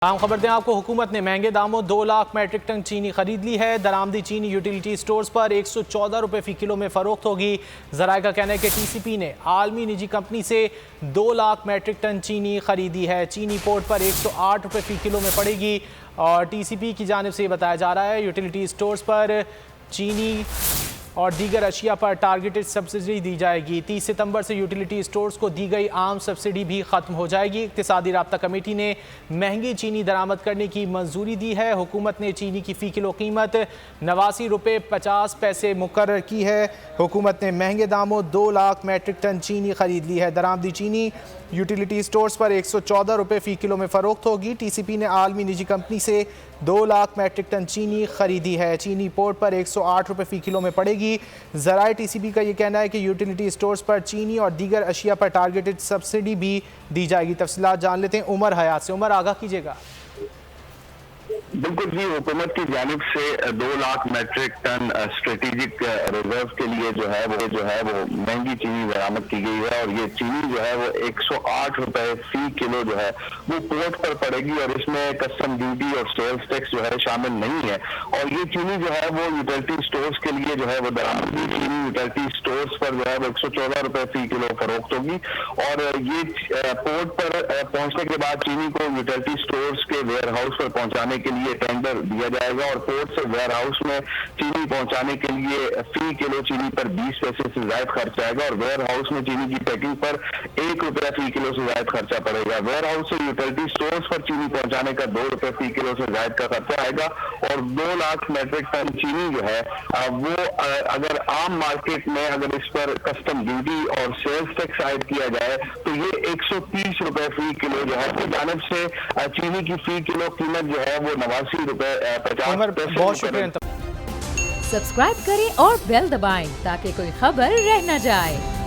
आम खबर दें आपको, हुकूमत ने महंगे दामों 2 लाख मैट्रिक टन चीनी खरीद ली है। दरामदी चीनी यूटिलिटी स्टोर्स पर 114 रुपये फी किलो में फरोख्त होगी। जराये का कहना है कि टीसीपी ने आलमी निजी कंपनी से 2 लाख मैट्रिक टन चीनी खरीदी है। चीनी पोर्ट पर 108 रुपये फी किलो में पड़ेगी और टीसीपी की जानिब से बताया जा रहा है यूटिलिटी स्टोर्स पर चीनी और दीगर अशिया पर टारगेटेड सब्सिडी दी जाएगी। 30 सितंबर से यूटिलिटी स्टोर्स को दी गई आम सब्सिडी भी खत्म हो जाएगी। इक्तिसादी राब्ता कमेटी ने महंगी चीनी दरामद करने की मंजूरी दी है। हुकूमत ने चीनी की फ़ी किलो कीमत 89 रुपये 50 पैसे मुकर्रर की है। हुकूमत ने महंगे दामों 2 लाख मैट्रिक टन चीनी खरीद ली है। दरामदी चीनी यूटिलिटी स्टोर्स पर 114 रुपये फ़ी किलो में फ़रोख्त होगी। टीसीपी ने आलमी निजी कंपनी से 2 लाख मैट्रिक टन चीनी खरीदी है। चीनी पोर्ट पर 108 रुपये फ़ी किलो में पड़ेगी। ज़राए टीसीपी का ये कहना है कि यूटिलिटी स्टोर्स पर चीनी और दीगर अशिया पर टारगेटेड सब्सिडी भी दी जाएगी। तफसीलात जान लेते हैं उमर हयात से। उमर, आगाह कीजिएगा। बिल्कुल जी, हुकूमत की जानिब से 2 lakh metric tonne strategic reserve के लिए जो है वो महंगी चीनी बरामद की गई है और ये चीनी जो है वो 108 रुपए फी किलो जो है वो पोर्ट पर पड़ेगी और इसमें कस्टम ड्यूटी और सेल्स टैक्स जो है शामिल नहीं है। और ये चीनी जो है वो यूटिलिटी स्टोर्स के लिए जो है वो दरामदी चीनी यूटिलिटी स्टोर्स पर जो है वो 114 रुपए फी किलो फरोख्त होगी और ये पोर्ट पर पहुंचने के बाद चीनी को यूटिलिटी स्टोर्स के वेयर हाउस पर पहुंचाने के लिए टेंडर दिया जाएगा और पोर्ट से वेयर हाउस में चीनी पहुंचाने के लिए फी किलो चीनी पर 20 पैसे से ज्यादा खर्च आएगा और वेयर हाउस में चीनी की पैकिंग पर 1 रुपया फी किलो से ज्यादा खर्चा पड़ेगा। वेयर हाउस से यूटिलिटी स्टोर्स पर चीनी पहुंचाने का 2 रुपये फी किलो से ज्यादा का खर्चा आएगा और 2 लाख मैट्रिक टन चीनी जो है वो अगर आम मार्केट में अगर इस पर कस्टम ड्यूटी और सेल्स टैक्स आयद किया जाए तो ये 130 रुपए फी किलो जो है जानब से चीनी की फी किलो कीमत जो है वो 89 रुपए 50 पैसे। बहुत शुक्रिया। सब्सक्राइब करें और बेल दबाएं ताकि कोई खबर रह न जाए।